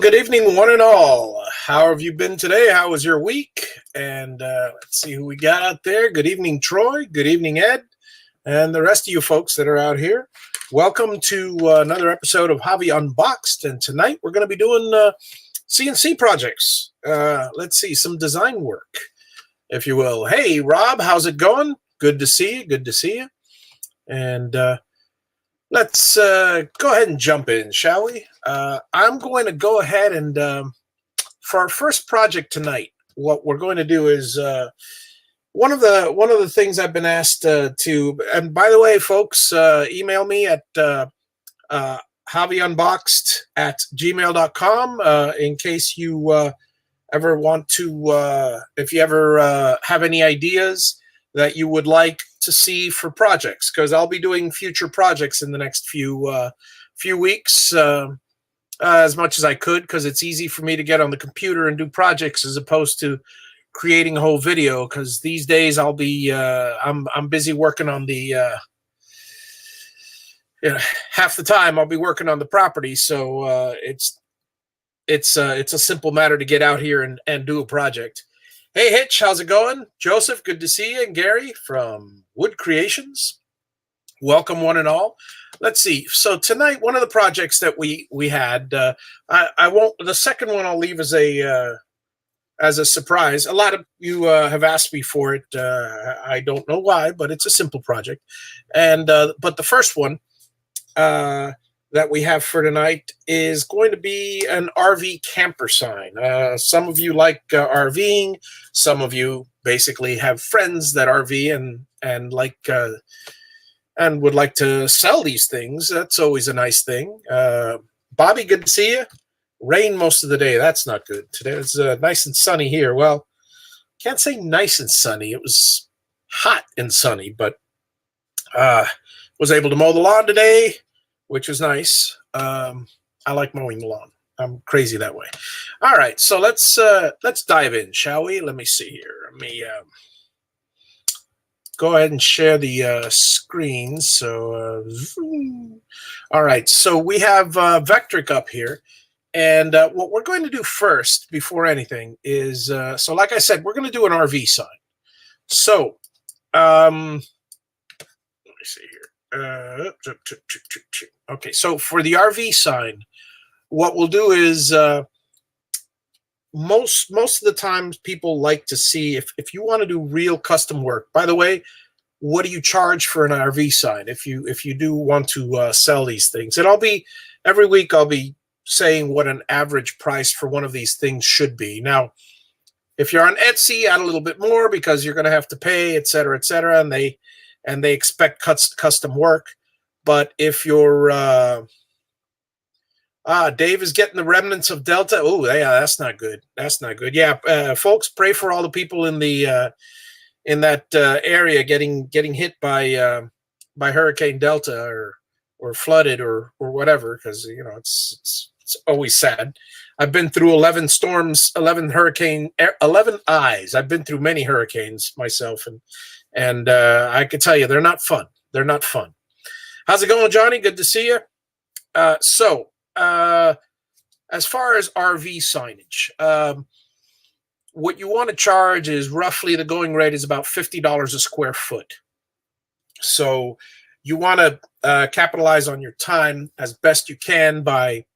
good evening, one and all. How have you been today? How was your week? And let's see who we got out there. Good evening, Troy. Good evening, Ed. And the rest of you folks that are out here. Welcome to another episode of Javi Unboxed. And tonight we're going to be doing CNC projects. Let's see, some design work, if you will. Hey, Rob, how's it going? Good to see you. Good to see you. And let's go ahead and jump in, shall we? I'm going to go ahead and for our first project tonight, what we're going to do is one of the things I've been asked to. And by the way, folks, email me at javiunboxed@gmail.com in case you ever want to. If you ever have any ideas that you would like to see for projects, because I'll be doing future projects in the next few weeks as much as I could, because it's easy for me to get on the computer and do projects as opposed to creating a whole video, because these days I'll be I'm busy working on the half the time I'll be working on the property, so it's a simple matter to get out here and do a project. Hey, Hitch, how's it going? Joseph, good to see you. And Gary from Wood Creations. Welcome, one and all. Let's see. So tonight, one of the projects that we had, I won't. The second one I'll leave as a surprise. A lot of you have asked me for it. I don't know why, but it's a simple project. And but the first one that we have for tonight is going to be an RV camper sign. Some of you like RVing. Some of you basically have friends that RV and like and would like to sell these things. That's always a nice thing. Bobby, good to see you. Rain most of the day. That's not good. Today it's nice and sunny here. Well, can't say nice and sunny. It was hot and sunny, but was able to mow the lawn today, which is nice. I like mowing the lawn. I'm crazy that way. All right, so let's dive in, shall we? Let me see here. Let me go ahead and share the screen. So, all right, so we have Vectric up here. And what we're going to do first, before anything, is, so like I said, we're going to do an RV sign. So, let me see here. Okay, so for the RV sign, what we'll do is most of the times people like to see if you want to do real custom work. By the way, what do you charge for an RV sign if you do want to sell these things? And every week I'll be saying what an average price for one of these things should be. Now, if you're on Etsy, add a little bit more because you're going to have to pay, et cetera, and they expect custom work. But if you're Dave is getting the remnants of Delta. Oh, yeah, that's not good. That's not good. Yeah, folks, pray for all the people in the in that area getting hit by Hurricane Delta or flooded or whatever, because it's always sad. I've been through 11 storms, 11 eyes. I've been through many hurricanes myself, and I can tell you they're not fun. They're not fun. How's it going, Johnny? Good to see you. So as far as RV signage, what you want to charge is roughly, the going rate is about $50 a square foot. So you want to capitalize on your time as best you can by,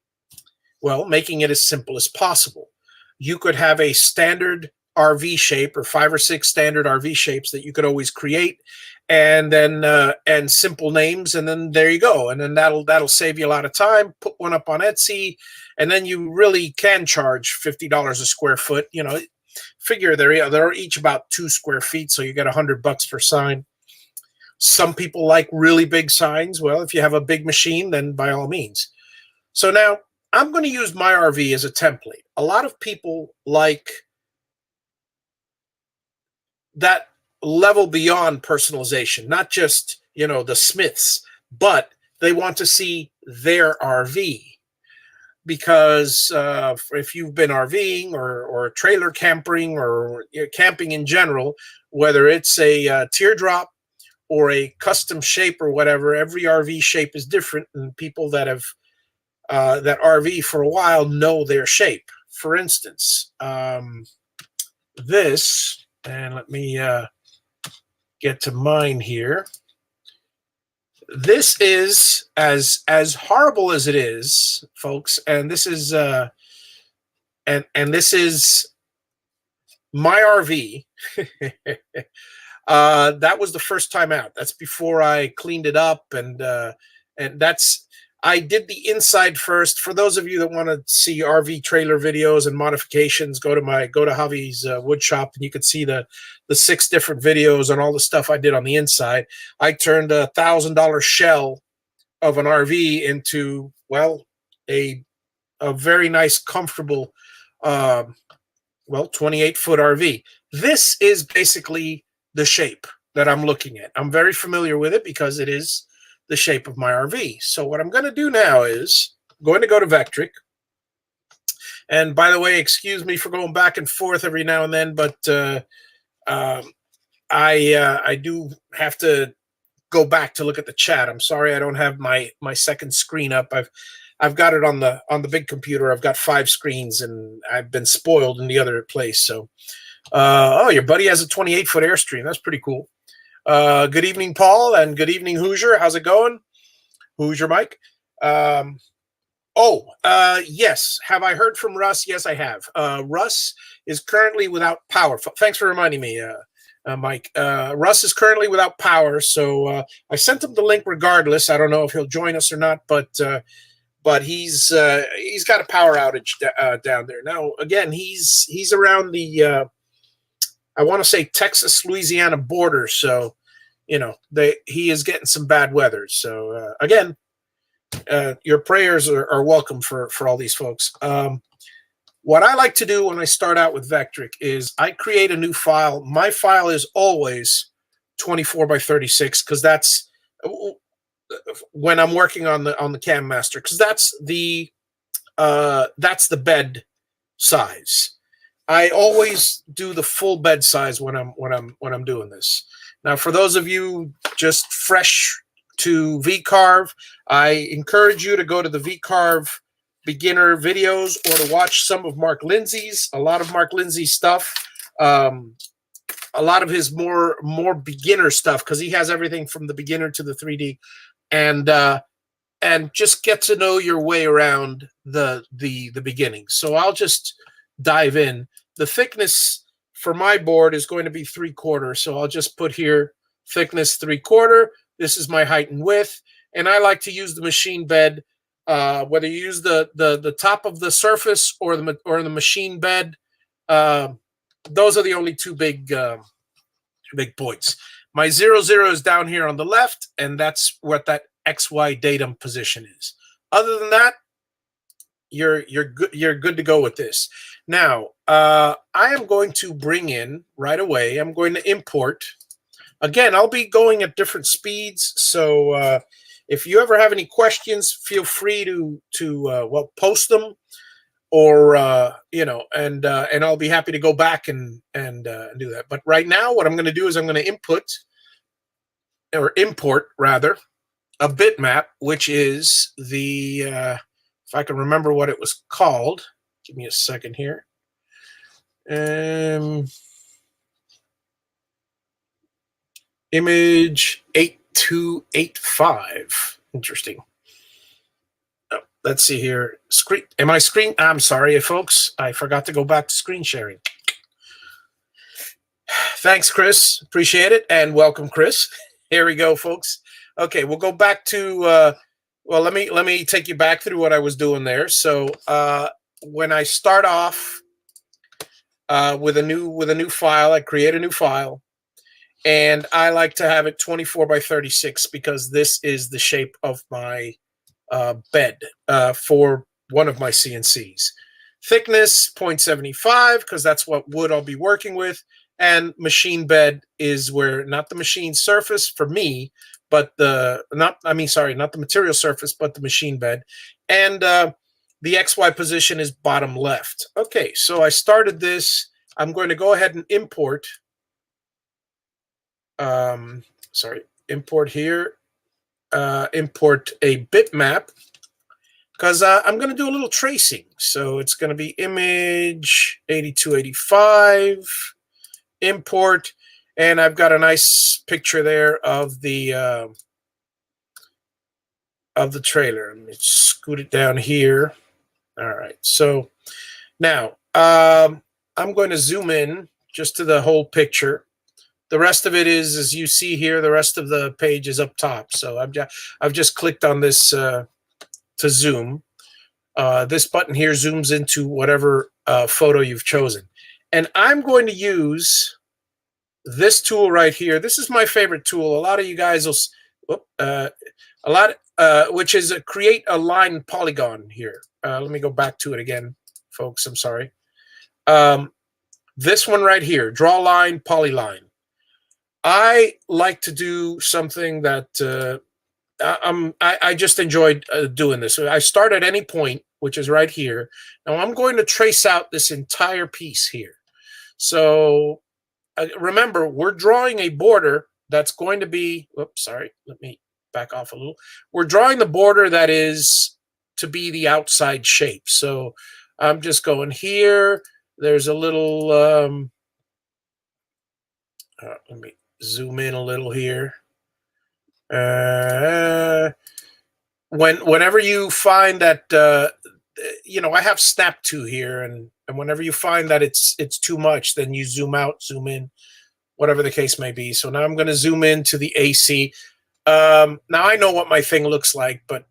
well, making it as simple as possible. You could have a standard RV shape or 5 or 6 standard RV shapes that you could always create, and then and simple names, and then there you go. And then that'll save you a lot of time. Put one up on Etsy, and then you really can charge $50 a square foot. Figure they're each about 2 square feet, so you get $100 per sign. Some people like really big signs. Well, if you have a big machine, then by all means. So now I'm going to use my RV as a template. A lot of people like that level beyond personalization, not just, the Smiths, but they want to see their RV. Because if you've been RVing or trailer camping or camping in general, whether it's a teardrop or a custom shape or whatever, every RV shape is different. And people that have that RV for a while know their shape. For instance, this, and let me get to mine here. This is as horrible as it is, folks, and this is and this is my RV. That was the first time out. That's before I cleaned it up, and that's, I did the inside first. For those of you that want to see RV trailer videos and modifications, go to Javi's wood shop, and you can see the 6 different videos on all the stuff I did on the inside. I turned a $1,000 shell of an RV into, well, a very nice, comfortable, 28-foot RV. This is basically the shape that I'm looking at. I'm very familiar with it because it is the shape of my RV. So what I'm going to do now is I'm going to go to Vectric. And by the way, excuse me for going back and forth every now and then, but I do have to go back to look at the chat. I'm sorry I don't have my second screen up. I've got it on the big computer. I've got 5 screens, and I've been spoiled in the other place. So, oh, your buddy has a 28-foot Airstream. That's pretty cool. Good evening, Paul, and good evening, Hoosier. How's it going? Hoosier Mike. Yes. Have I heard from Russ? Yes, I have. Russ is currently without power. Thanks for reminding me, Mike. Russ is currently without power, so I sent him the link regardless. I don't know if he'll join us or not, but he's got a power outage down there. Now, again, he's around the I want to say Texas-Louisiana border, so he is getting some bad weather. So again, your prayers are welcome for all these folks. What I like to do when I start out with Vectric is I create a new file. My file is always 24 by 36 because that's when I'm working on the Cam Master, because that's the bed size. I always do the full bed size when I'm doing this. Now, for those of you just fresh to VCarve, I encourage you to go to the VCarve beginner videos or to watch some of Mark Lindsay's. A lot of Mark Lindsay's stuff, a lot of his more beginner stuff, because he has everything from the beginner to the 3D, and just get to know your way around the beginning. So I'll just dive in. The thickness for my board is going to be 3/4, so I'll just put here thickness 3/4. This is my height and width, and I like to use the machine bed. Whether you use the top of the surface or the machine bed, those are the only 2 big points. My 0, 0 is down here on the left, and that's what that XY datum position is. Other than that, you're good to go with this. Now, I am going to bring in right away. I'm going to import. Again, I'll be going at different speeds, so if you ever have any questions, feel free to post them, or and I'll be happy to go back and do that. But right now, what I'm going to do is I'm going to import rather a bitmap, which is the if I can remember what it was called. Give me a second here. Image 8285. Interesting. Oh, let's see here. Screen. Am I screen? I'm sorry, folks. I forgot to go back to screen sharing. Thanks, Chris. Appreciate it. And welcome, Chris. Here we go, folks. Okay, we'll go back to well, let me take you back through what I was doing there. So when I start off with a new file, I create a new file. And I like to have it 24 by 36 because this is the shape of my bed for one of my CNCs. Thickness 0.75 because that's what wood I'll be working with. And machine bed is where, not the machine surface for me, but not the material surface, but the machine bed. And the XY position is bottom left. Okay, so I started this. I'm going to go ahead and import. Import here, import a bitmap, because I'm going to do a little tracing. So it's going to be image 8285, import, and I've got a nice picture there of the trailer. Let me scoot it down here. All right. So now I'm going to zoom in just to the whole picture. The rest of it is, as you see here, the rest of the page is up top. So I've just clicked on this to zoom. This button here zooms into whatever photo you've chosen. And I'm going to use this tool right here. This is my favorite tool. A lot of you guys will, which is create a line polygon here. Let me go back to it again, folks. I'm sorry. This one right here, draw line, polyline. I like to do something that I just enjoyed doing this. I start at any point, which is right here. Now I'm going to trace out this entire piece here. So remember, we're drawing a border that's going to be, oops, sorry, let me back off a little. We're drawing the border that is to be the outside shape. So I'm just going here. There's a little, let me zoom in a little here. Whenever you find that I have snap to here, and whenever you find that it's too much, then you zoom out, zoom in, whatever the case may be. So now I'm going to zoom into the AC. Now I know what my thing looks like, but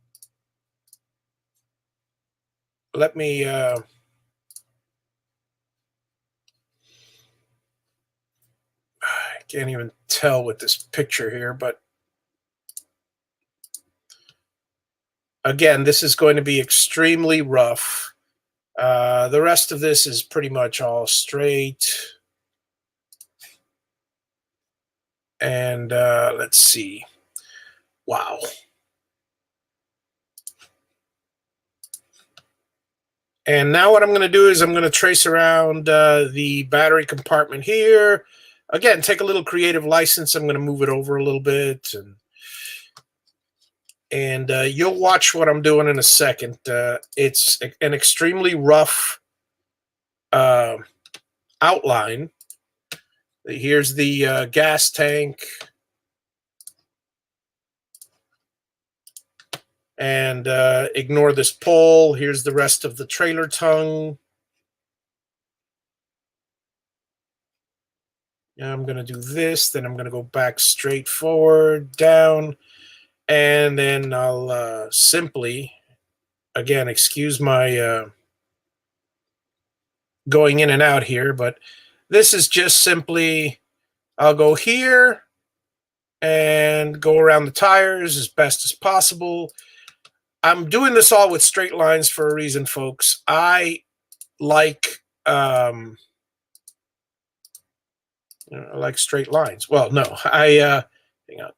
let me I can't even tell with this picture here, but again, this is going to be extremely rough. The rest of this is pretty much all straight. And let's see. Wow. And now what I'm going to do is I'm going to trace around the battery compartment here. Again, take a little creative license. I'm going to move it over a little bit. And you'll watch what I'm doing in a second. It's an extremely rough outline. Here's the gas tank. And ignore this pole. Here's the rest of the trailer tongue. Now I'm going to do this. Then I'm going to go back straight forward, down. And then I'll simply, again, excuse my going in and out here, but this is just simply, I'll go here and go around the tires as best as possible. I'm doing this all with straight lines for a reason, folks. I like straight lines. Well, no, hang on.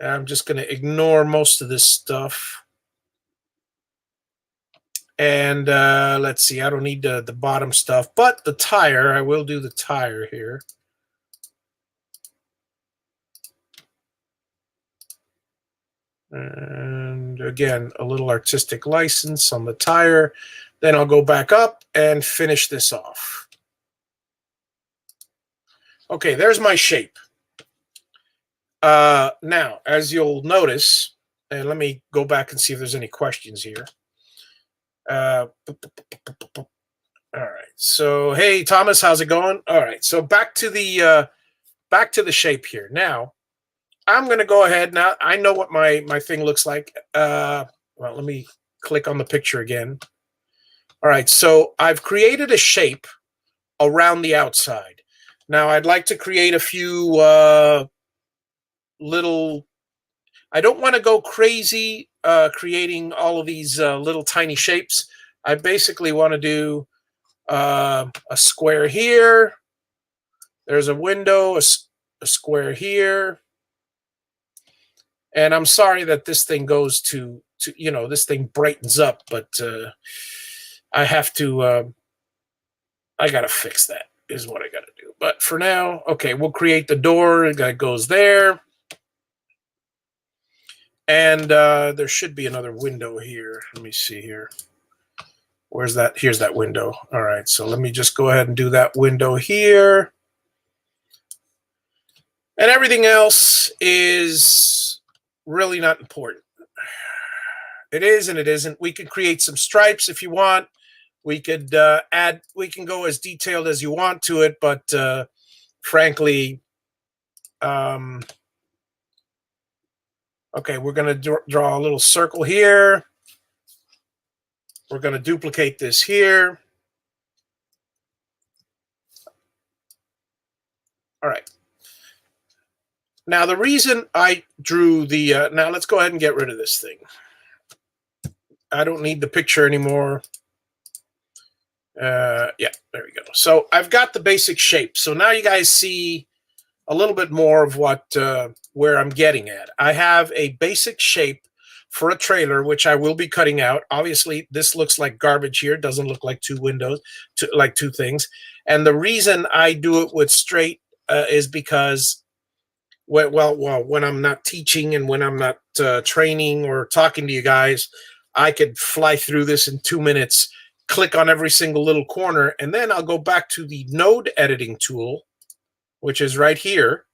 I'm just going to ignore most of this stuff. And let's see, I don't need the bottom stuff, but the tire, I will do the tire here. And again, a little artistic license on the tire. Then I'll go back up and finish this off. Okay, there's my shape. Now, as you'll notice, and let me go back and see if there's any questions here. All right. So, hey, Thomas, how's it going? All right. So back to the shape here. Now, I'm going to go ahead. Now, I know what my thing looks like. Well, let me click on the picture again. All right. So I've created a shape around the outside. Now, I'd like to create a few little. I don't want to go crazy creating all of these little tiny shapes. I basically want to do a square here. There's a window, a square here. And I'm sorry that this thing goes to this thing brightens up, but I have to, I got to fix that is what I got to do. But for now, okay, we'll create the door that goes there. And there should be another window here. Let me see here. Where's that? Here's that window. All right, so let me just go ahead and do that window here. And everything else is really not important. It is and it isn't. We could create some stripes if you want. We could we can go as detailed as you want to it, but frankly, okay, we're going to draw a little circle here. We're going to duplicate this here. All right. Now, the reason I drew the, now let's go ahead and get rid of this thing. I don't need the picture anymore. Yeah, there we go. So I've got the basic shape. So now you guys see a little bit more of what, where I'm getting at. I have a basic shape for a trailer, which I will be cutting out. Obviously, this looks like garbage here. It doesn't look like two windows, like two things. And the reason I do it with straight is because, well, when I'm not teaching and when I'm not training or talking to you guys, I could fly through this in 2 minutes, click on every single little corner, and then I'll go back to the node editing tool, which is right here.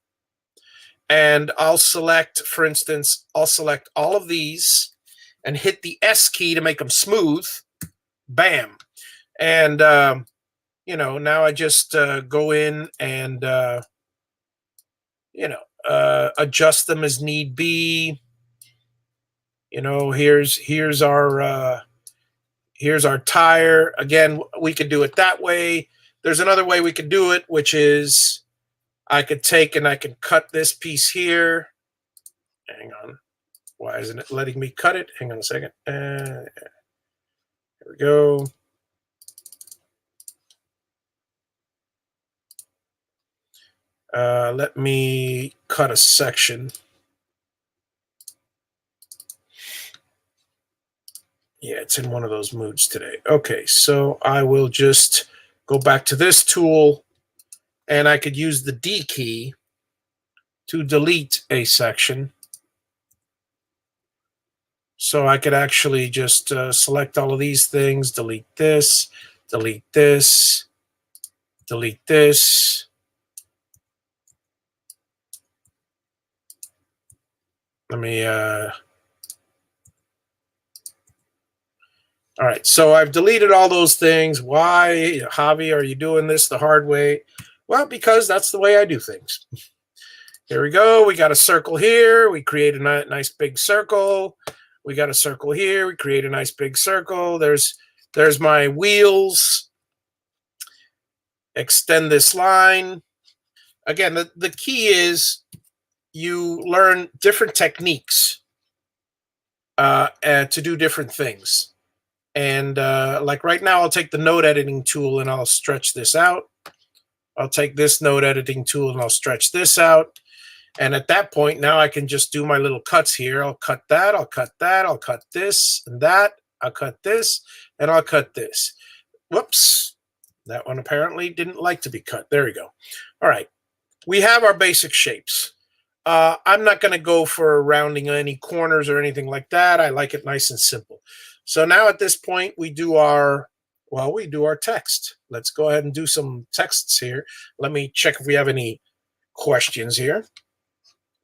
And I'll select, for instance, I'll select all of these and hit the S key to make them smooth. Bam. And, you know, now I just go in and, you know, adjust them as need be. You know, here's our tire. Again, we could do it that way. There's another way we could do it, which is I could take and I can cut this piece here. Hang on. Why isn't it letting me cut it? Hang on a second. Here we go. Let me cut a section. Yeah, it's in one of those moods today. Okay, so I will just go back to this tool, and I could use the D key to delete a section. So I could actually just select all of these things, delete this, delete this, delete this. Let me, all right, so I've deleted all those things. Why, Javi, are you doing this the hard way? Well, because that's the way I do things. Here we go. We got a circle here. We create a nice big circle. We got a circle here. We create a nice big circle. There's my wheels. Extend this line. Again, the key is you learn different techniques to do different things. And like right now, I'll take the node editing tool and I'll stretch this out. I'll take this node editing tool and I'll stretch this out. And at that point, now I can just do my little cuts here. I'll cut that, I'll cut that, I'll cut this and that, I'll cut this, and I'll cut this. Whoops, that one apparently didn't like to be cut. There we go. All right, we have our basic shapes. I'm not going to go for rounding any corners or anything like that. I like it nice and simple. So now at this point, we do our text. Let's go ahead and do some texts here. Let me check if we have any questions here.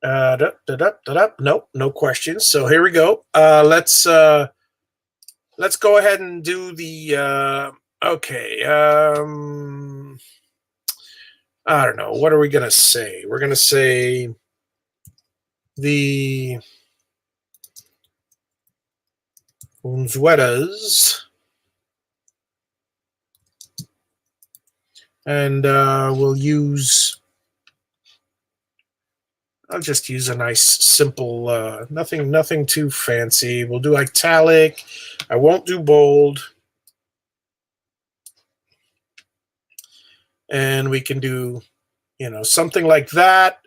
Nope, no questions. So here we go. Let's go ahead and do the okay. I don't know. What are we gonna say? We're gonna say the Unzuetas, and we'll use. I'll just use a nice simple, nothing too fancy. We'll do italic. I won't do bold. And we can do, you know, something like that.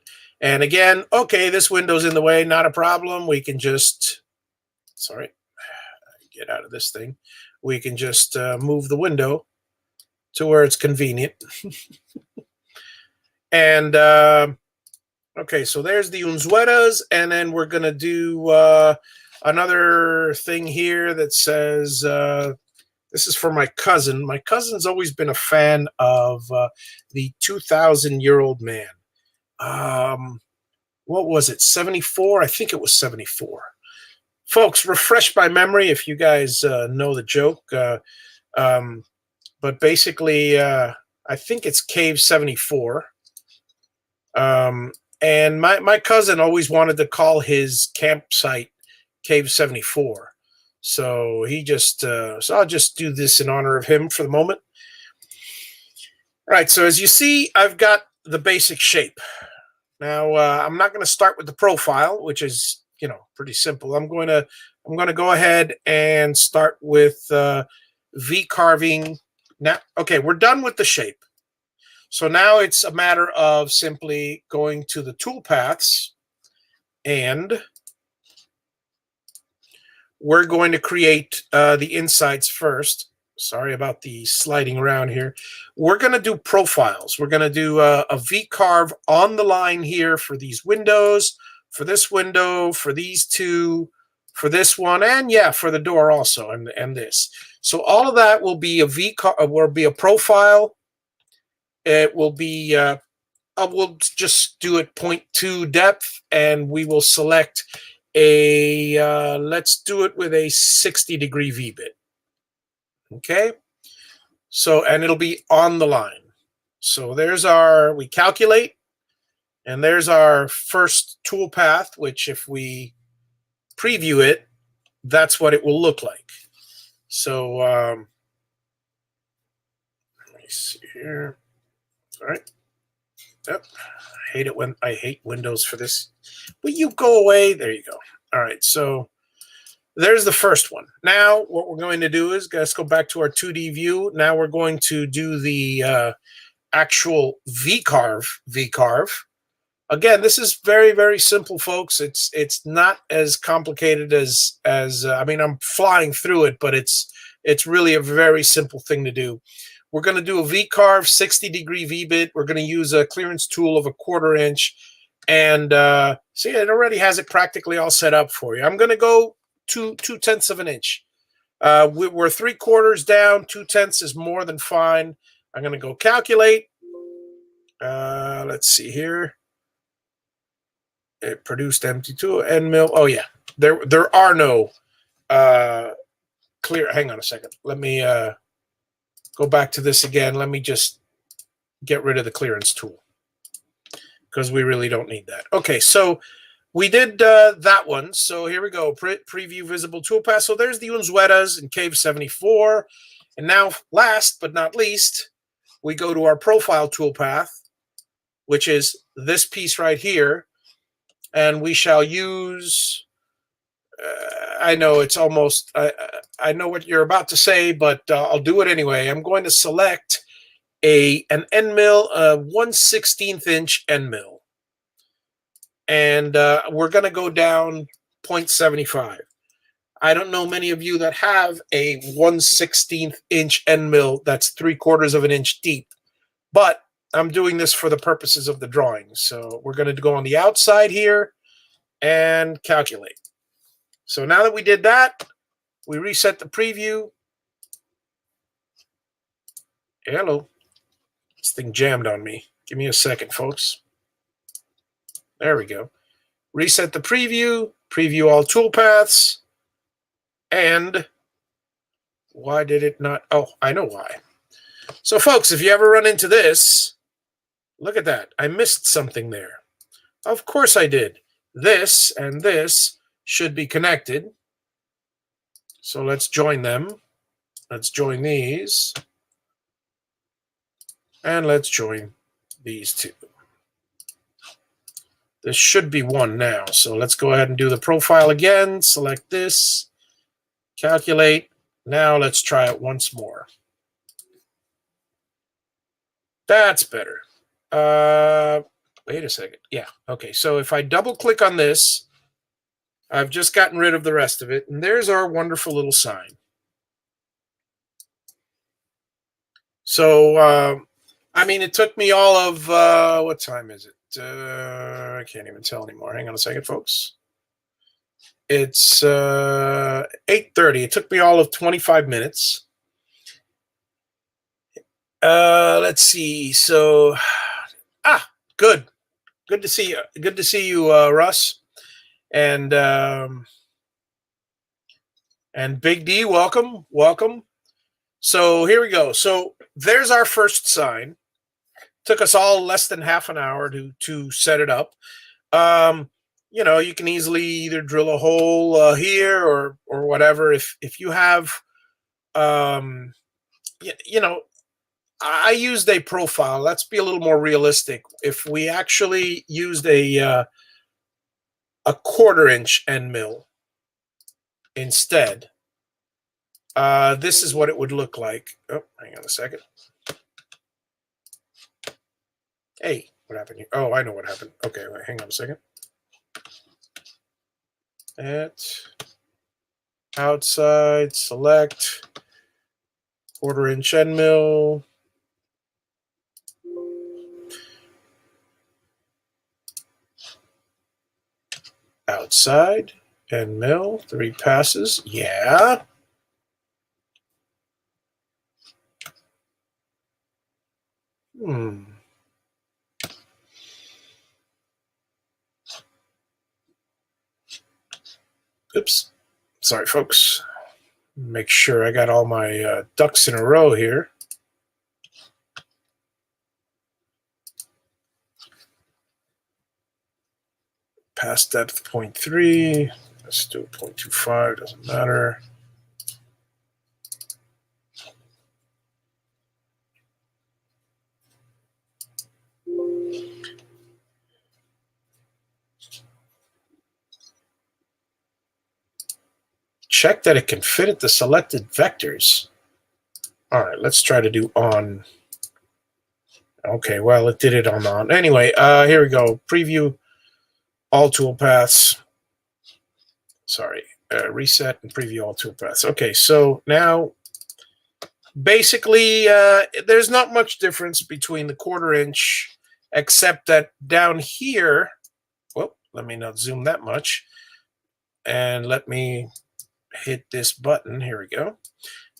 And again, okay, this window's in the way, not a problem. We can just, sorry, get out of this thing. We can just move the window to where it's convenient. And Okay, so there's the Unzuetas, and then we're going to do another thing here that says, this is for my cousin. My cousin's always been a fan of the 2,000-year-old man. What was it, 74? I think it was 74. Folks, refresh my memory if you guys know the joke. But basically, I think it's Cave 74. And my cousin always wanted to call his campsite Cave 74. So he just, so I'll just do this in honor of him for the moment. All right, so as you see, I've got the basic shape. Now, I'm not going to start with the profile, which is, you know, pretty simple. I'm going to go ahead and start with V-carving. Now, okay, we're done with the shape. So now it's a matter of simply going to the toolpaths, and we're going to create the insides first. Sorry about the sliding around here. We're going to do profiles. We're going to do a VCarve on the line here for these windows, for this window, for these two, for this one, and yeah, for the door also, and this. So all of that will be a VCarve, will be a profile. It will be, we'll just do it 0.2 depth, and we will select a, let's do it with a 60-degree V-bit. Okay, so, and it'll be on the line. So there's our, we calculate, and there's our first toolpath, which if we preview it, that's what it will look like. So, let me see here. All right. Yep. I hate Windows for this. Will you go away? There you go. All right. So there's the first one. Now what we're going to do is, let's go back to our 2D view. Now we're going to do the actual VCarve. Again, this is very, very simple, folks. It's not as complicated as I mean, I'm flying through it, but it's really a very simple thing to do. We're going to do a VCarve 60-degree V-bit. We're going to use a clearance tool of 1/4 inch. And see, it already has it practically all set up for you. I'm going to go 2/10 of an inch. We're 3/4 down. 2/10 is more than fine. I'm going to go calculate. Let's see here. It produced empty end mill. Oh, yeah. There are no clear. Hang on a second. Let me go back to this again. Let me just get rid of the clearance tool, because we really don't need that. Okay, so we did that one. So here we go. Preview visible toolpath. So there's the Unzuetas in Cave 74. And now, last but not least, we go to our profile toolpath, which is this piece right here. And we shall use, I know it's almost, I know what you're about to say, but I'll do it anyway. I'm going to select an end mill, a 1/16 inch end mill. And we're going to go down 0.75. I don't know many of you that have a 1/16 inch end mill that's 3/4 of an inch deep, but I'm doing this for the purposes of the drawing. So we're going to go on the outside here and calculate. So now that we did that, we reset the preview. Hello. This thing jammed on me. Give me a second, folks. There we go. Reset the preview, preview all toolpaths, and why did it not? Oh, I know why. So, folks, if you ever run into this, look at that. I missed something there. Of course I did. This and this should be connected. So let's join them. Let's join these. And let's join these two. This should be one now. So let's go ahead and do the profile again. Select this. Calculate. Now let's try it once more. That's better. Wait a second. Yeah. Okay. So if I double click on this, I've just gotten rid of the rest of it. And there's our wonderful little sign. So, I mean, it took me all of, what time is it? I can't even tell anymore. Hang on a second, folks. It's 8:30. It took me all of 25 minutes. Let's see. So, good to see you. Good to see you, Russ, and Big D. Welcome. So here we go. So there's our first sign. Took us all less than half an hour to set it up. You can easily either drill a hole here or whatever. If you have, I used a profile. Let's be a little more realistic. If we actually used a 1/4-inch end mill instead, this is what it would look like. Oh, hang on a second. Hey, what happened here? Oh, I know what happened. Okay, wait, hang on a second. At outside, select 1/4-inch end mill. Outside end mill, 3 passes. Yeah. Oops. Sorry, folks. Make sure I got all my ducks in a row here. Pass depth 0.3. Let's do 0.25. Doesn't matter. Check that it can fit at the selected vectors. All right, let's try to do on. Okay, well, it did it on. Anyway, here we go. Preview all toolpaths. Sorry, reset and preview all toolpaths. Okay, so now basically there's not much difference between the 1/4-inch, except that down here, well, let me not zoom that much, and let me hit this button. Here we go.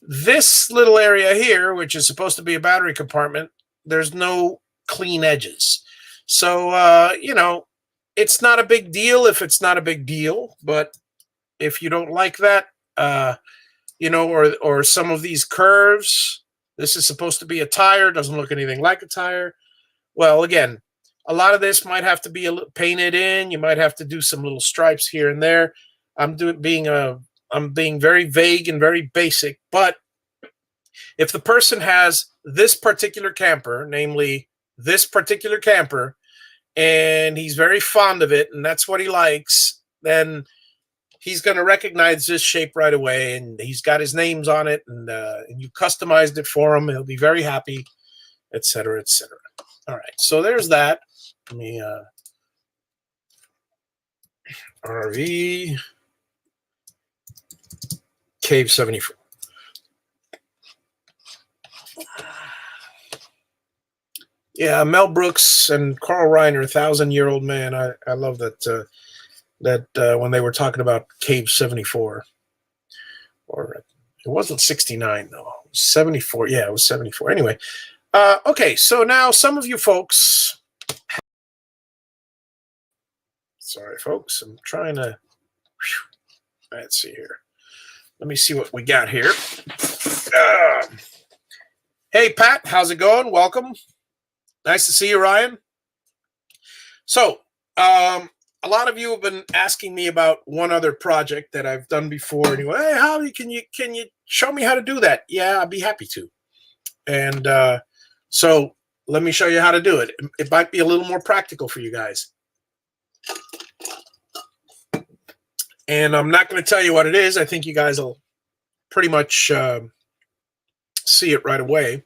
This little area here, which is supposed to be a battery compartment, there's no clean edges. So, it's not a big deal if it's not a big deal, but if you don't like that, or some of these curves, this is supposed to be a tire, doesn't look anything like a tire. Well, again, a lot of this might have to be painted in. You might have to do some little stripes here and there. I'm being very vague and very basic, but if the person has this particular camper, namely this particular camper, and he's very fond of it, and that's what he likes, then he's going to recognize this shape right away, and he's got his names on it, and you customized it for him. He'll be very happy, etc., etc. All right, so there's that. Let me RV Cave 74. Yeah, Mel Brooks and Carl Reiner, 1,000-year-old man. I love that. When they were talking about Cave 74, or it wasn't 69 though, it was 74. Yeah, it was 74. Anyway, okay. So now some of you folks. Sorry, folks. I'm trying to. Let's see here. Let me see what we got here. Hey, Pat, how's it going? Welcome. Nice to see you, Ryan. So, a lot of you have been asking me about one other project that I've done before. And you go, hey, Javi, can you show me how to do that? Yeah, I'd be happy to. And so let me show you how to do it. It might be a little more practical for you guys. And I'm not going to tell you what it is. I think you guys will pretty much see it right away.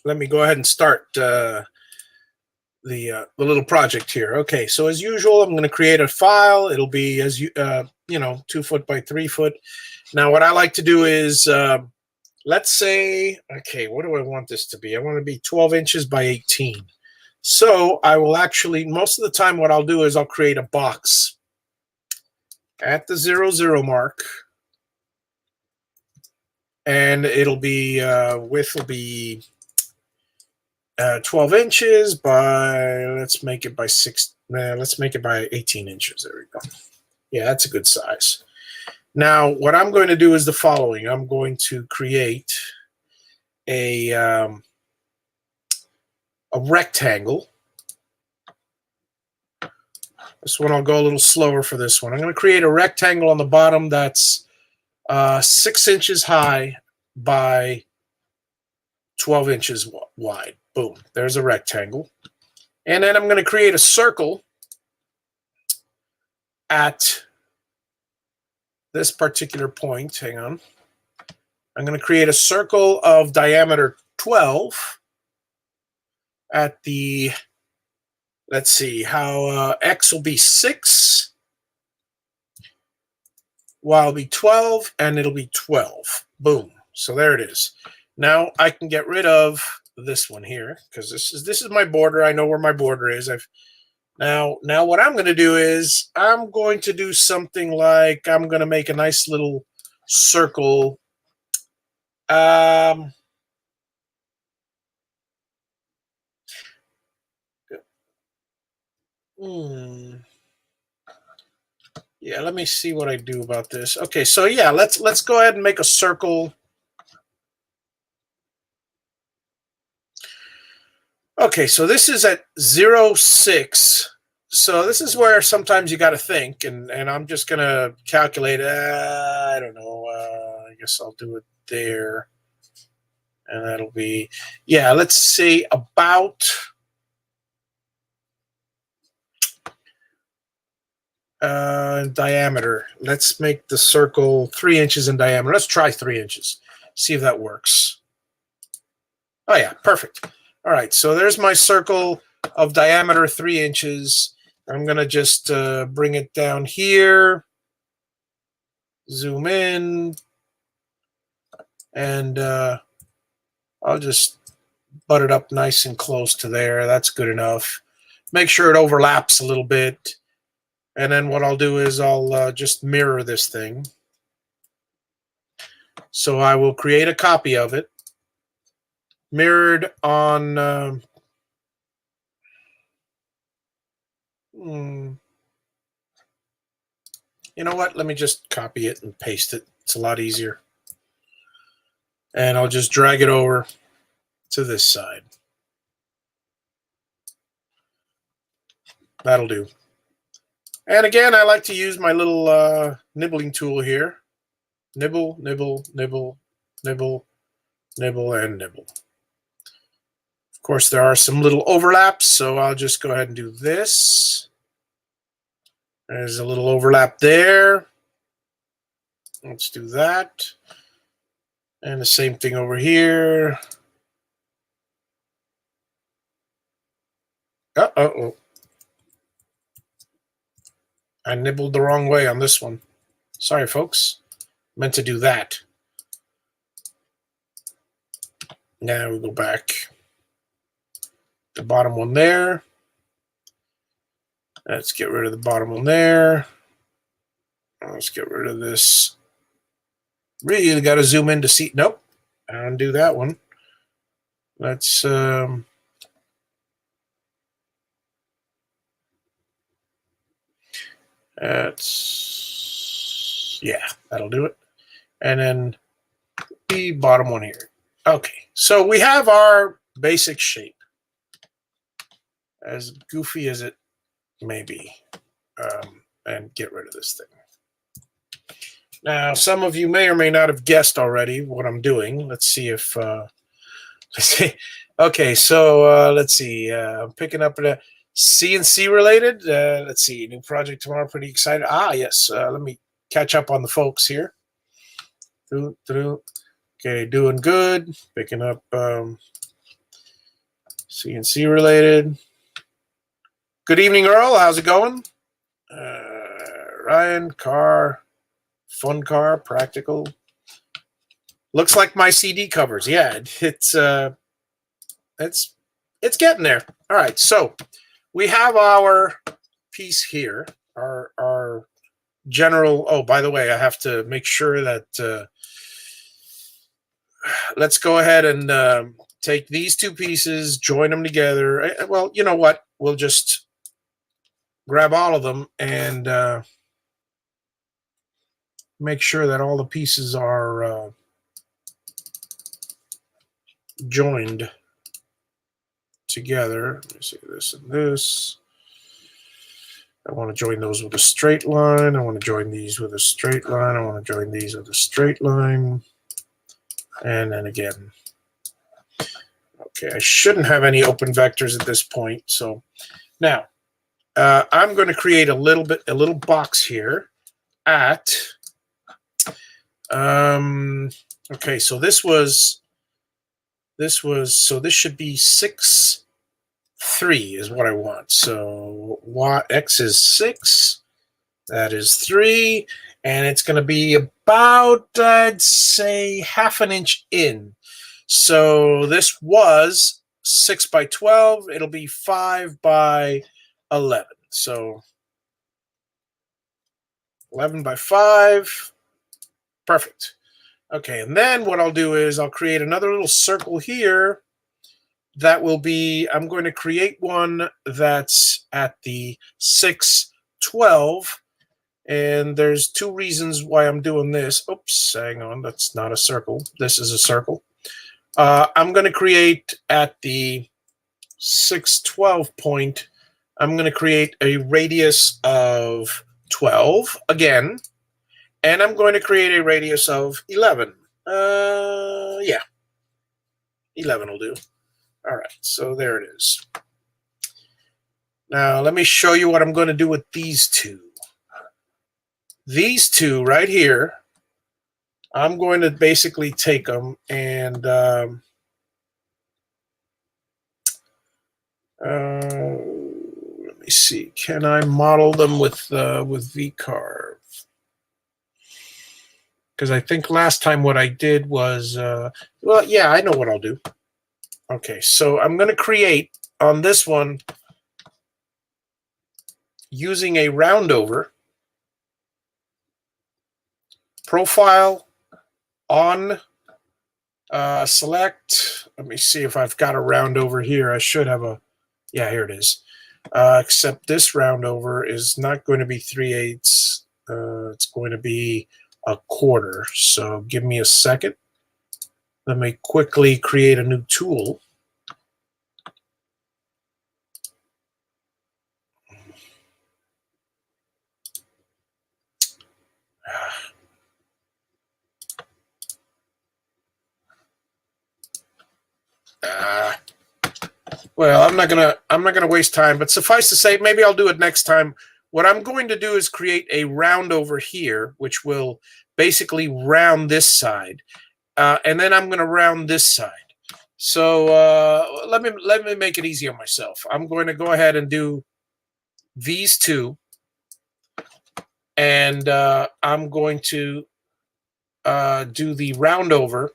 Let me go ahead and start the little project here. Okay, so as usual, I'm going to create a file. It'll be 2 foot by 3 foot. Now, what I like to do is let's say, okay, what do I want this to be? I want to be 12 inches by 18. So I will actually, most of the time what I'll do is I'll create a box at the 0, 0 mark. And it'll be, width will be 12 inches by, let's make it by let's make it by 18 inches. There we go. Yeah, that's a good size. Now, what I'm going to do is the following. I'm going to create a rectangle. This one I'll go a little slower for this one. I'm going to create a rectangle on the bottom that's 6 inches high by 12 inches wide. Boom, there's a rectangle. And then I'm going to create a circle at this particular point. Hang on. I'm going to create a circle of diameter 12 at the, let's see, how X will be 6, Y will be 12, and it'll be 12. Boom. So there it is. Now I can get rid of this one here because this is my border. I know where my border is. Now what I'm going to do is I'm going to do something like I'm going to make a nice little circle. Yeah, let me see what I do about this. Okay, so yeah, let's go ahead and make a circle. Okay, so this is at 0, 6. So this is where sometimes you got to think, and I'm just going to calculate. I don't know. I guess I'll do it there. And that'll be, yeah, let's say about diameter. Let's make the circle 3 inches in diameter. Let's try 3 inches. See if that works. Oh, yeah, perfect. All right, so there's my circle of diameter 3 inches. I'm going to just bring it down here, zoom in, and I'll just butt it up nice and close to there. That's good enough. Make sure it overlaps a little bit. And then what I'll do is I'll just mirror this thing. So I will create a copy of it, mirrored on you know what? Let me just copy it and paste it. It's a lot easier. And I'll just drag it over to this side. That'll do. And again, I like to use my little nibbling tool here. Nibble, nibble, nibble, nibble, nibble, and nibble. Of course, there are some little overlaps, so I'll just go ahead and do this. There's a little overlap there. Let's do that. And the same thing over here. Uh-oh. I nibbled the wrong way on this one. Sorry, folks. Meant to do that. Now we go back. The bottom one there. Let's get rid of the bottom one there. Let's get rid of this. Really got to zoom in to see. Nope. Undo that one. Let's yeah, that'll do it. And then the bottom one here. Okay, so we have our basic shape, as goofy as it may be, and get rid of this thing. Now, some of you may or may not have guessed already what I'm doing. Let's see if let's see. Okay, so let's see. I'm picking up a CNC related. Let's see, new project tomorrow. Pretty excited. Ah, yes. Let me catch up on the folks here. Okay, doing good. Picking up CNC related. Good evening, Earl. How's it going? Ryan, car, fun car, practical. Looks like my CD covers. Yeah, it's getting there. All right, so we have our piece here, our general. Oh, by the way, I have to make sure that let's go ahead and take these two pieces, join them together. Well, you know what? We'll just grab all of them and make sure that all the pieces are joined together. Let me see this and this. I want to join those with a straight line. I want to join these with a straight line. I want to join these with a straight line. And then again. Okay, I shouldn't have any open vectors at this point. So now I'm going to create a little box here at okay, so this should be 6, 3 is what I want. So x is 6, that is 3, and it's going to be about, I'd say, half an inch in. So this was 6 by 12. It'll be 5 by 11. So 11 by 5. Perfect. Okay, and then what I'll do is I'll create another little circle here. That will be, I'm going to create one that's at the 6, 12. And there's 2 reasons why I'm doing this. Oops, hang on, that's not a circle. This is a circle. I'm going to create at the 6, 12 point, I'm going to create a radius of 12 again. And I'm going to create a radius of 11. Yeah, 11 will do. All right, so there it is. Now, let me show you what I'm going to do with these two. These two right here, I'm going to basically take them and let me see. Can I model them with VCarve? Because I think last time what I did was, well, yeah, I know what I'll do. Okay, so I'm going to create on this one using a roundover profile on select. Let me see if I've got a roundover here. I should have a, yeah, here it is. Except this roundover is not going to be 3/8. It's going to be a quarter. So give me a second. Let me quickly create a new tool. Well, I'm not gonna waste time, but suffice to say, maybe I'll do it next time. What I'm going to do is create a round over here, which will basically round this side, and then I'm going to round this side. So let me make it easy on myself. I'm going to go ahead and do these two, and I'm going to do the round over.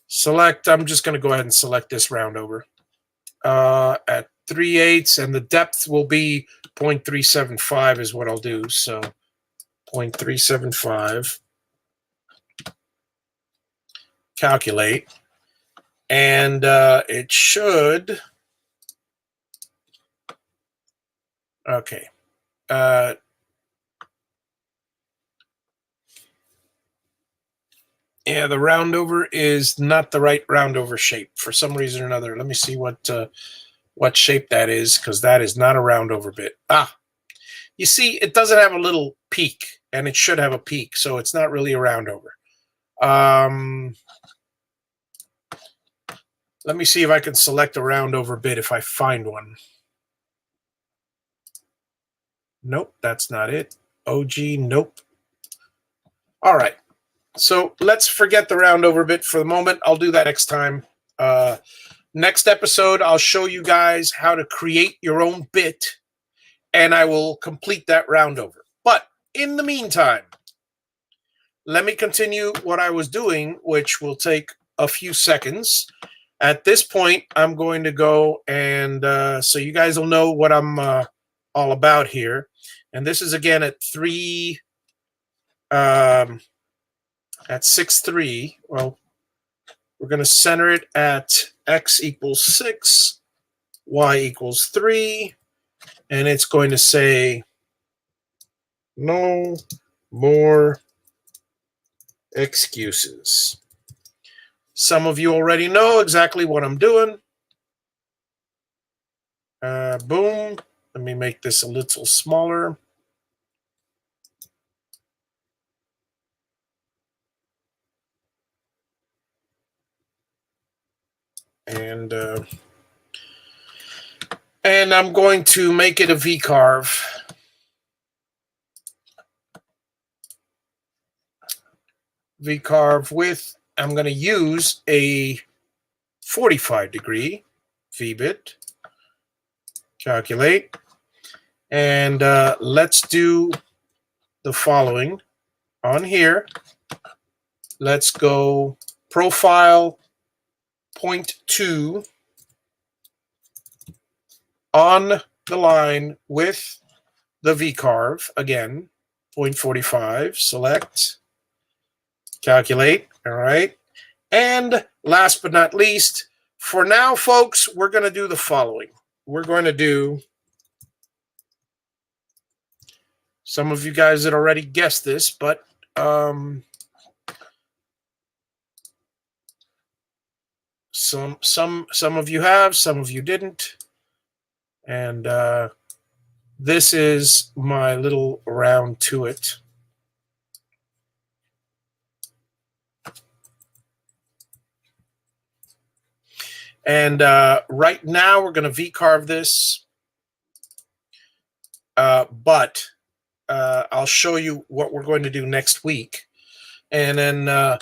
Select. I'm just going to go ahead and select this round over at 3/8, and the depth will be 0.375 is what I'll do. So 0.375. Calculate, and it should. Okay. Yeah, the roundover is not the right roundover shape for some reason or another. Let me see what shape that is, because that is not a roundover bit. Ah, you see, it doesn't have a little peak, and it should have a peak, so it's not really a roundover. Let me see if I can select a roundover bit if I find one. Nope, that's not it. OG, nope. All right. So let's forget the roundover bit for the moment. I'll do that next time. Next episode, I'll show you guys how to create your own bit, and I will complete that roundover. But in the meantime, let me continue what I was doing, which will take a few seconds. At this point, I'm going to go and so you guys will know what I'm all about here. And this is again at 6.3. Well, we're going to center it at x equals 6, y equals 3, and it's going to say no more excuses. Some of you already know exactly what I'm doing. Boom. Let me make this a little smaller. And I'm going to make it a VCarve. VCarve with, I'm going to use a 45-degree V-bit. Calculate. And let's do the following on here. Let's go profile 0.2 on the line with the VCarve. Again, 0.45, select, calculate. All right. And last but not least, for now, folks, we're going to do the following. We're going to do, some of you guys had already guessed this, but some of you have, some of you didn't. And this is my little round to it. And right now we're going to VCarve this, but I'll show you what we're going to do next week. And then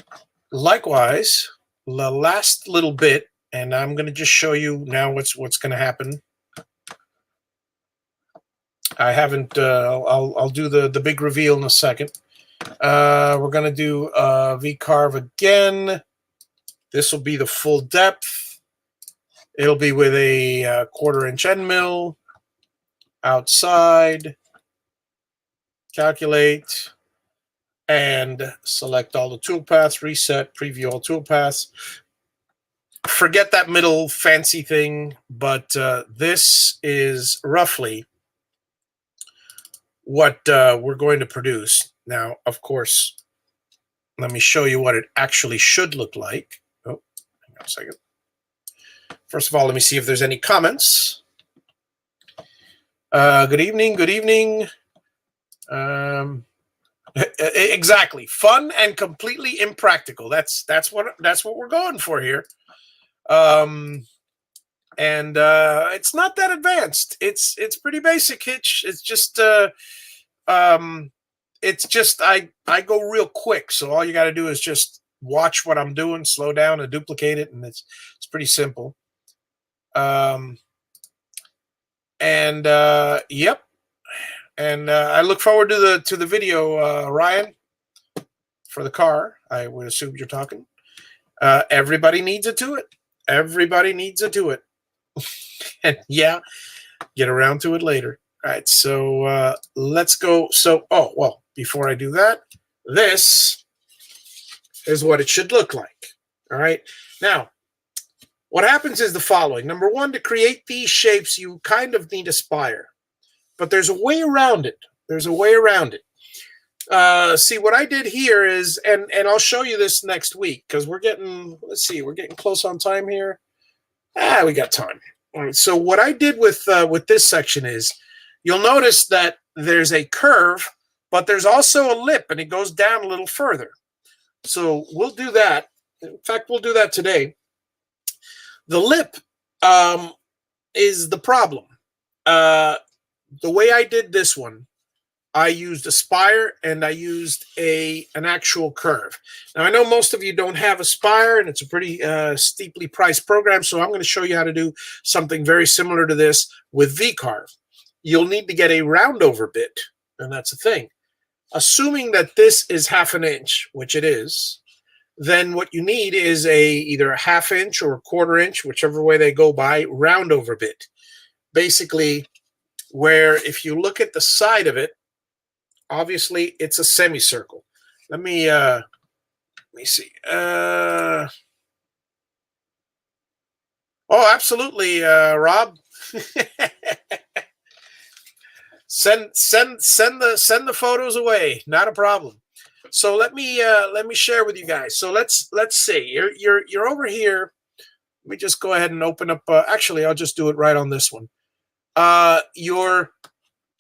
likewise, the last little bit, and I'm going to just show you now what's going to happen. I haven't, I'll do the big reveal in a second. We're going to do VCarve again. This will be the full depth. It'll be with a 1/4-inch end mill, outside, calculate, and select all the toolpaths, reset, preview all toolpaths. Forget that middle fancy thing, but this is roughly what we're going to produce. Now, of course, let me show you what it actually should look like. Oh, hang on a second. First of all, let me see if there's any comments. Good evening. Good evening. Exactly, fun and completely impractical. That's what we're going for here. And it's not that advanced. It's pretty basic, Hitch. It's just I go real quick. So all you got to do is just watch what I'm doing, slow down, and duplicate it, and it's pretty simple. Yep. And I look forward to the video, Ryan, for the car. I would assume you're talking. Everybody needs a to it. Everybody needs a to it. And yeah, get around to it later. All right, so let's go. So, oh, well, before I do that, this is what it should look like. All right. Now, what happens is the following. Number one, to create these shapes, you kind of need a spire. But there's a way around it. There's a way around it. See, what I did here is, and I'll show you this next week, because we're getting, let's see, we're getting close on time here. We got time. All right, so what I did with this section is, you'll notice that there's a curve, but there's also a lip, and it goes down a little further. So we'll do that. In fact, we'll do that today. The lip is the problem. The way I did this one, I used a spire and I used an actual curve. Now, I know most of you don't have a spire, and it's a pretty steeply priced program, so I'm going to show you how to do something very similar to this with VCarve. You'll need to get a roundover bit, and that's the thing. Assuming that this is 1/2 inch, which it is, then what you need is either a 1/2 inch or a 1/4 inch, whichever way they go by, round over bit. Basically, where if you look at the side of it, obviously it's a semicircle. Let me see. Oh, absolutely, Rob. send the photos away. Not a problem. So let me share with you guys. So let's see. You're over here. Let me just go ahead and open up. Actually, I'll just do it right on this one.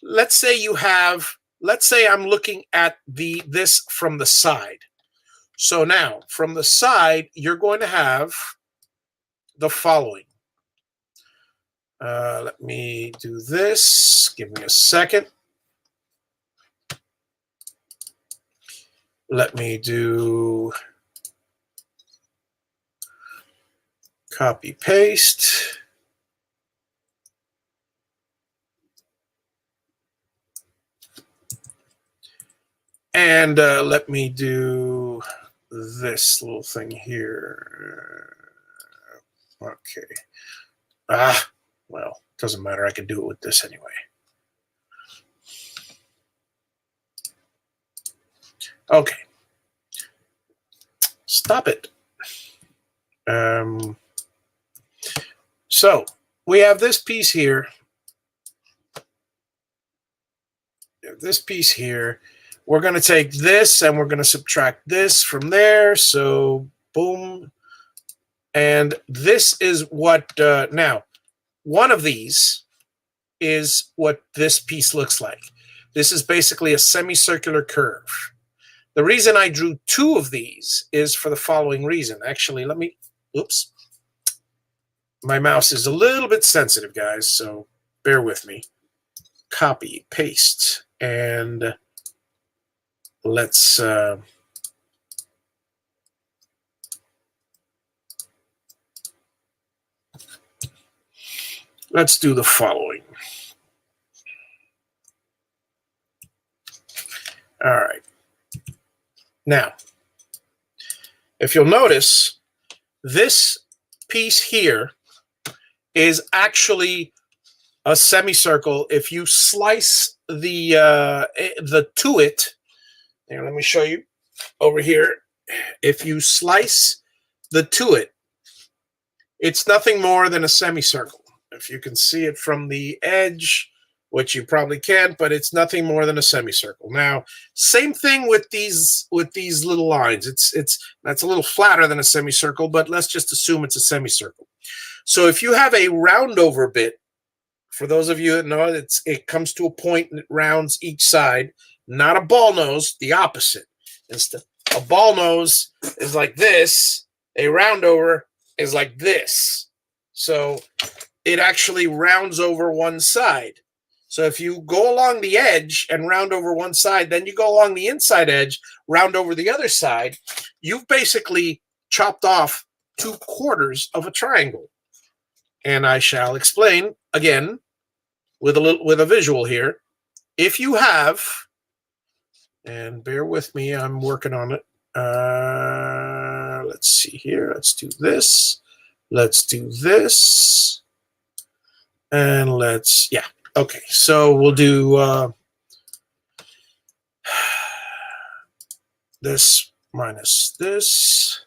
Let's say you have. Let's say I'm looking at this from the side. So now from the side, you're going to have the following. Let me do this. Give me a second. Let me do copy paste. And let me do this little thing here. Okay. Well, doesn't matter. I can do it with this anyway. Okay. Stop it. So we have this piece here. This piece here. We're going to take this and we're going to subtract this from there. So boom. And this is what, now, one of these is what this piece looks like. This is basically a semicircular curve. The reason I drew two of these is for the following reason. Actually, let me, oops. My mouse is a little bit sensitive, guys, so bear with me. Copy, paste, and let's do the following. All right. Now, if you'll notice, this piece here is actually a semicircle. If you slice the to it, here, let me show you over here. If you slice the to it, it's nothing more than a semicircle. If you can see it from the edge, which you probably can't, but it's nothing more than a semicircle. Now, same thing with these little lines. That's a little flatter than a semicircle, but let's just assume it's a semicircle. So if you have a round over bit, for those of you that know it, it comes to a point and it rounds each side, not a ball nose, the opposite. Instead, a ball nose is like this, a round over is like this. So it actually rounds over one side. So if you go along the edge and round over one side, then you go along the inside edge, round over the other side, you've basically chopped off 2/4 of a triangle. And I shall explain again with a visual here. If you have, and bear with me, I'm working on it. Let's see here. Let's do this. Let's do this. And let's, yeah. Okay, so we'll do this minus this.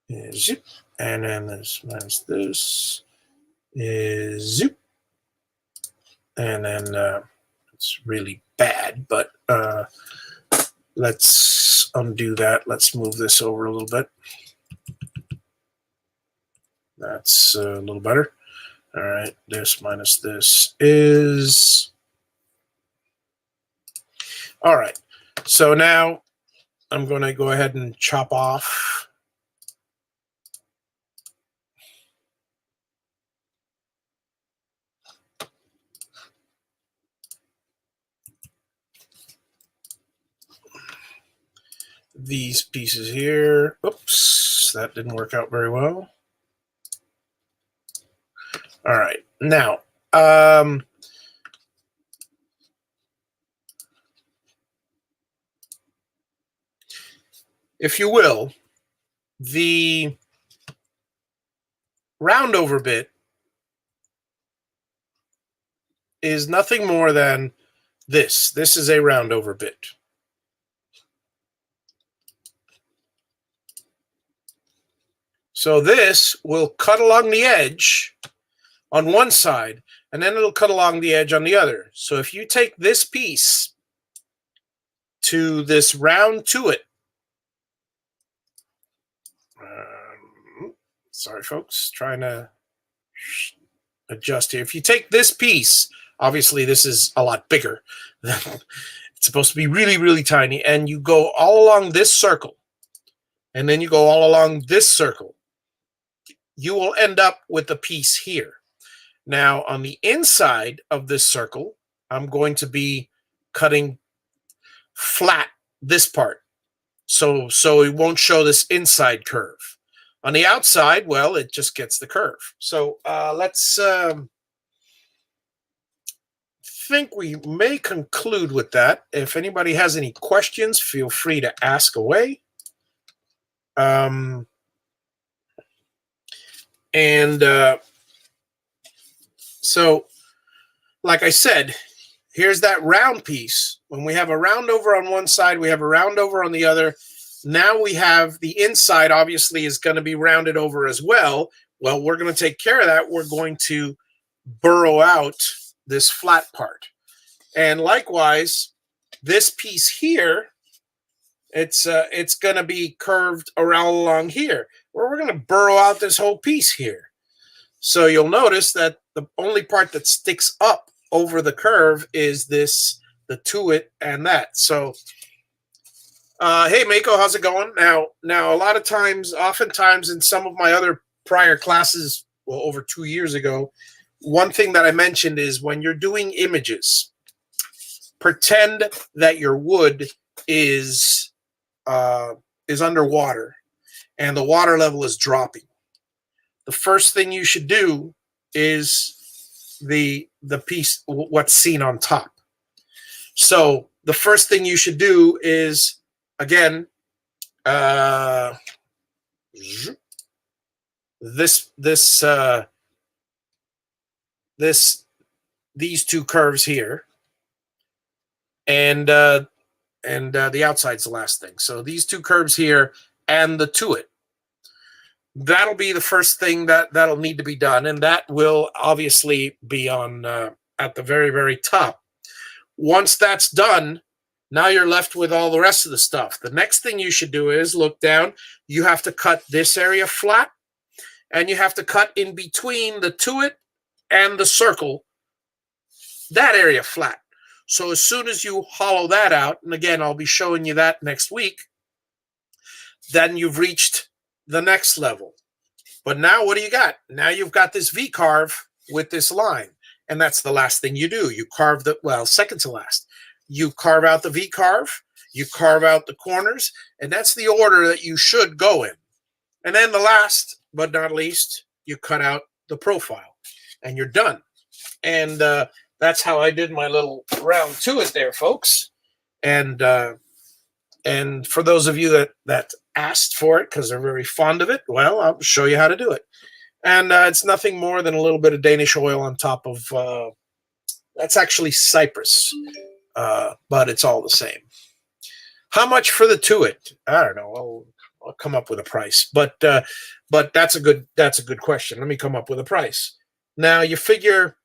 Is zip. And then this minus this is zip. And then it's really bad, but let's undo that. Let's move this over a little bit. That's a little better. All right, this minus this is... All right, so now I'm going to go ahead and chop off these pieces here. Oops, that didn't work out very well. All right, now if you will, the roundover bit is nothing more than this. This is a roundover bit. So this will cut along the edge on one side, and then it'll cut along the edge on the other. So if you take this piece to this round to it, sorry folks, trying to adjust here. If you take this piece, obviously this is a lot bigger. It's supposed to be really, really tiny, and you go all along this circle, and then you go all along this circle, you will end up with a piece here. Now, on the inside of this circle, I'm going to be cutting flat this part, so it won't show this inside curve. On the outside, well, it just gets the curve. So let's think we may conclude with that. If anybody has any questions, feel free to ask away. So, like I said, here's that round piece. When we have a round over on one side, we have a round over on the other. Now we have the inside, obviously, is going to be rounded over as well. Well, we're going to take care of that. We're going to burrow out this flat part. And likewise, this piece here, it's going to be curved around along here, where we're going to burrow out this whole piece here. So you'll notice that the only part that sticks up over the curve is this, the to it and that. So, hey, Mako, how's it going? Now, a lot of times, oftentimes in some of my other prior classes, well, over 2 years ago, one thing that I mentioned is when you're doing images, pretend that your wood is underwater and the water level is dropping. The first thing you should do is the piece, what's seen on top. So the first thing you should do is, again, these two curves here, and the outside's the last thing. So these two curves here and the to it. That'll be the first thing that'll need to be done, and that will obviously be on at the very, very top. Once that's done, now you're left with all the rest of the stuff. The next thing you should do is look down. You have to cut this area flat, and you have to cut in between the to it and the circle, that area flat. So as soon as you hollow that out, and again, I'll be showing you that next week, then you've reached the next level. But now what do you got? Now you've got this VCarve with this line, and that's the last thing you do. You carve the, well, second to last. You carve out the VCarve, you carve out the corners, and that's the order that you should go in. And then the last but not least, you cut out the profile, and you're done. And that's how I did my little round to it there, folks. And for those of you that asked for it because they're very fond of it, well, I'll show you how to do it. And it's nothing more than a little bit of Danish oil on top of, that's actually cypress, but it's all the same. How much for the to it? I don't know. I'll come up with a price, but that's a good question. Let me come up with a price. Now you figure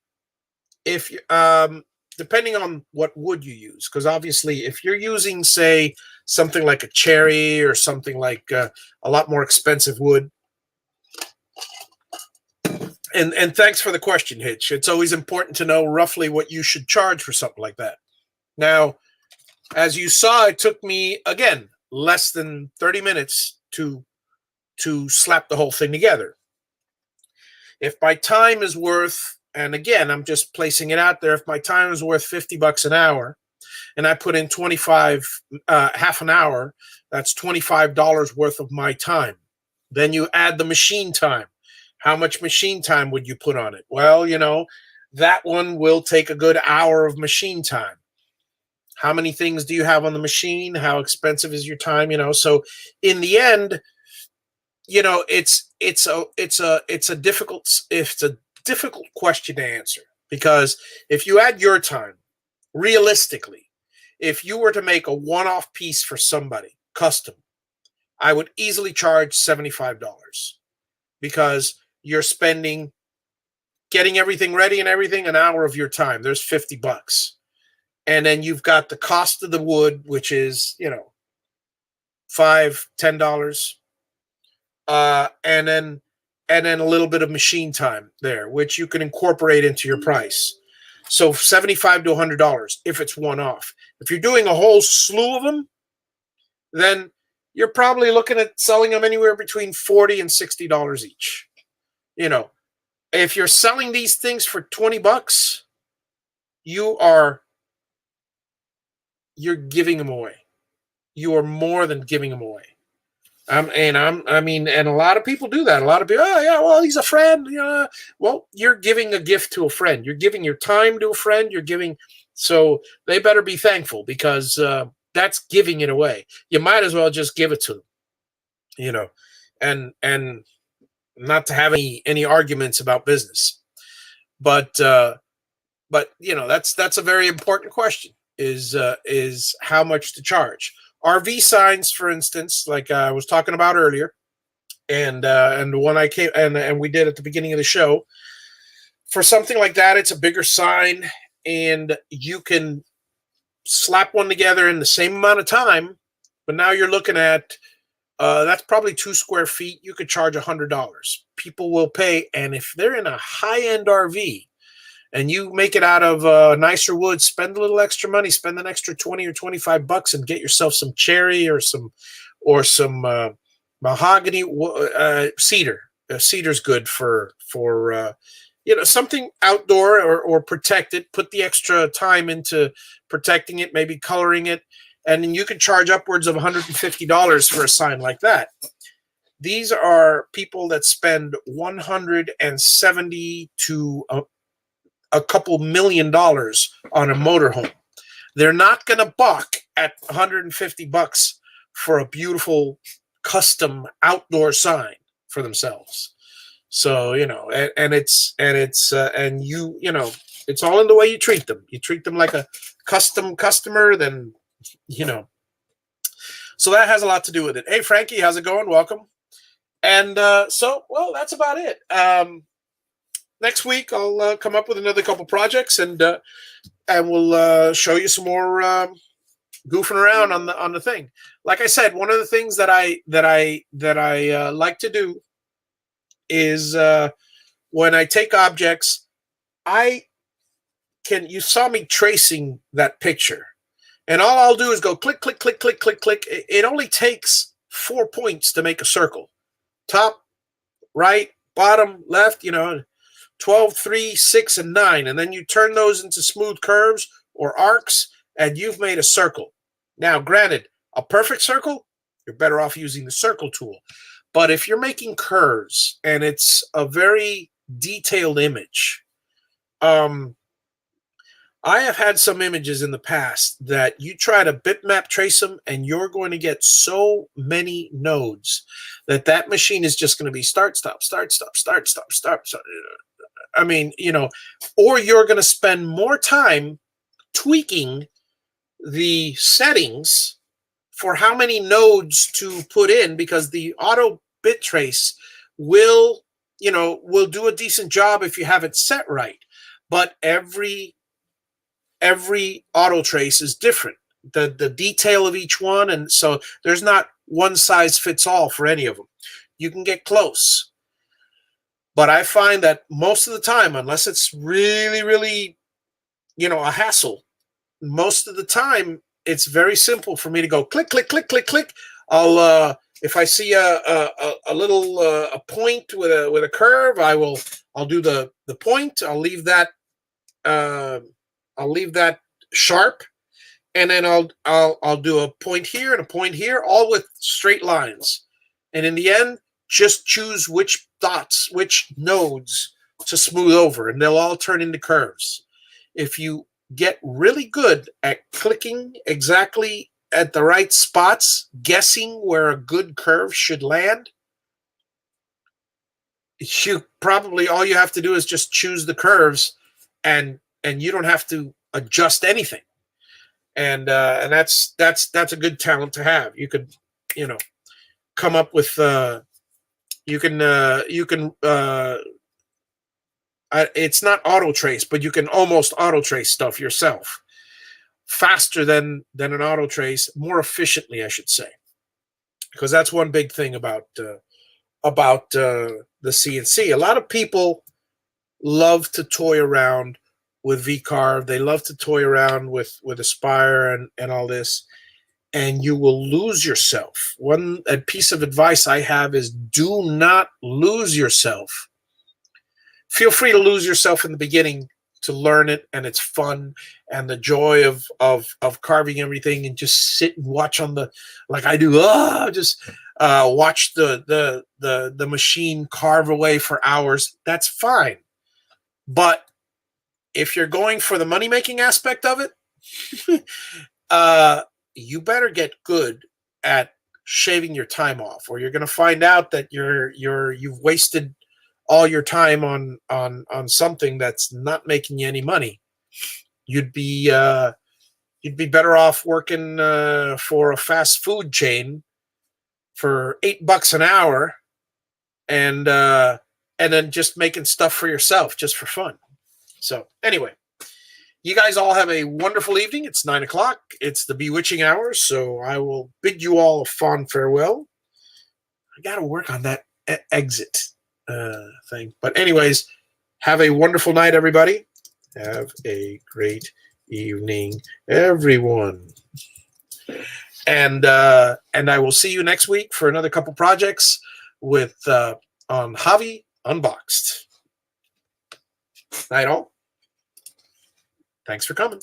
if you, depending on what wood you use, because obviously if you're using, say, something like a cherry or something like a lot more expensive wood. And thanks for the question, Hitch. It's always important to know roughly what you should charge for something like that. Now, as you saw, it took me, again, less than 30 minutes to slap the whole thing together. If my time is worth, and again, I'm just placing it out there, if my time is worth $50 an hour, and I put in 25, half an hour, that's $25 worth of my time. Then you add the machine time. How much machine time would you put on it? Well, you know, that one will take a good hour of machine time. How many things do you have on the machine? How expensive is your time? So in the end, it's a difficult question to answer, because if you add your time, realistically, if you were to make a one-off piece for somebody custom, I would easily charge $75, because you're spending getting everything ready and everything an hour of your time. There's $50. And then you've got the cost of the wood, which is, $5, $10. And then a little bit of machine time there, which you can incorporate into your price. So $75 to $100 if it's one off. If you're doing a whole slew of them, then you're probably looking at selling them anywhere between $40 and $60 each. If you're selling these things for $20, you're giving them away. You are more than giving them away. And a lot of people do that. A lot of people, oh yeah, well, he's a friend. Well, you're giving a gift to a friend. You're giving your time to a friend. So they better be thankful, because that's giving it away. You might as well just give it to them, and not to have any arguments about business. But that's a very important question, is how much to charge. RV signs, for instance, like I was talking about earlier, and the one I came and we did at the beginning of the show, for something like that, it's a bigger sign, and you can slap one together in the same amount of time. But now you're looking at that's probably 2 square feet. You could charge $100. People will pay, and if they're in a high-end RV, and you make it out of nicer wood, spend a little extra money, spend an extra $20 or $25 and get yourself some cherry or some mahogany, cedar. Cedar's good for something outdoor or protected. Put the extra time into protecting it, maybe coloring it, and then you can charge upwards of $150 for a sign like that. These are people that spend $170 to a couple $1 million on a motorhome. They're not going to balk at $150 for a beautiful custom outdoor sign for themselves. So, it's all in the way you treat them. You treat them like a custom customer, then, so that has a lot to do with it. Hey, Frankie, how's it going? Welcome. And that's about it. Next week, I'll come up with another couple projects, and we'll show you some more goofing around on the thing. Like I said, one of the things that I like to do is when I take objects, you saw me tracing that picture, and all I'll do is go click, click, click, click, click, click. It only takes 4 points to make a circle: top, right, bottom, left. 12, 3, 6, and 9. And then you turn those into smooth curves or arcs, and you've made a circle. Now, granted, a perfect circle, you're better off using the circle tool. But if you're making curves and it's a very detailed image, I have had some images in the past that you try to bitmap trace them, and you're going to get so many nodes that machine is just going to be start, stop, start, stop, start, stop, start, start. Or you're going to spend more time tweaking the settings for how many nodes to put in, because the auto bit trace will do a decent job if you have it set right. But every auto trace is different, the detail of each one, and so there's not one size fits all for any of them. You can get close. But I find that most of the time, unless it's really, really, a hassle, most of the time it's very simple for me to go click, click, click, click, click. I'll if I see a little a point with a curve, I'll do the point. I'll leave that sharp, and then I'll do a point here and a point here, all with straight lines. And in the end, just choose which nodes to smooth over, and they'll all turn into curves. If you get really good at clicking exactly at the right spots, guessing where a good curve should land, you probably, all you have to do is just choose the curves, and you don't have to adjust anything. And that's a good talent to have. You could, you know, come up with it's not auto trace, but you can almost auto trace stuff yourself faster than an auto trace, more efficiently, I should say, because that's one big thing about the CNC. A lot of people love to toy around with VCarve. They love to toy around with Aspire and all this, and you will lose yourself. A piece of advice I have is do not lose yourself. Feel free to lose yourself in the beginning to learn it, and it's fun, and the joy of carving everything, and just sit and watch on the, like I do, just watch the machine carve away for hours. That's fine. But if you're going for the money-making aspect of it, you better get good at shaving your time off, or you're going to find out that you've wasted all your time on something that's not making you any money. You'd be better off working for a fast food chain for $8 an hour, and then just making stuff for yourself just for fun. So anyway, you guys all have a wonderful evening. It's 9 o'clock. It's the bewitching hour, so I will bid you all a fond farewell. I got to work on that exit thing. But anyways, have a wonderful night, everybody. Have a great evening, everyone. And I will see you next week for another couple projects with on Javi Unboxed. Night all. Thanks for coming.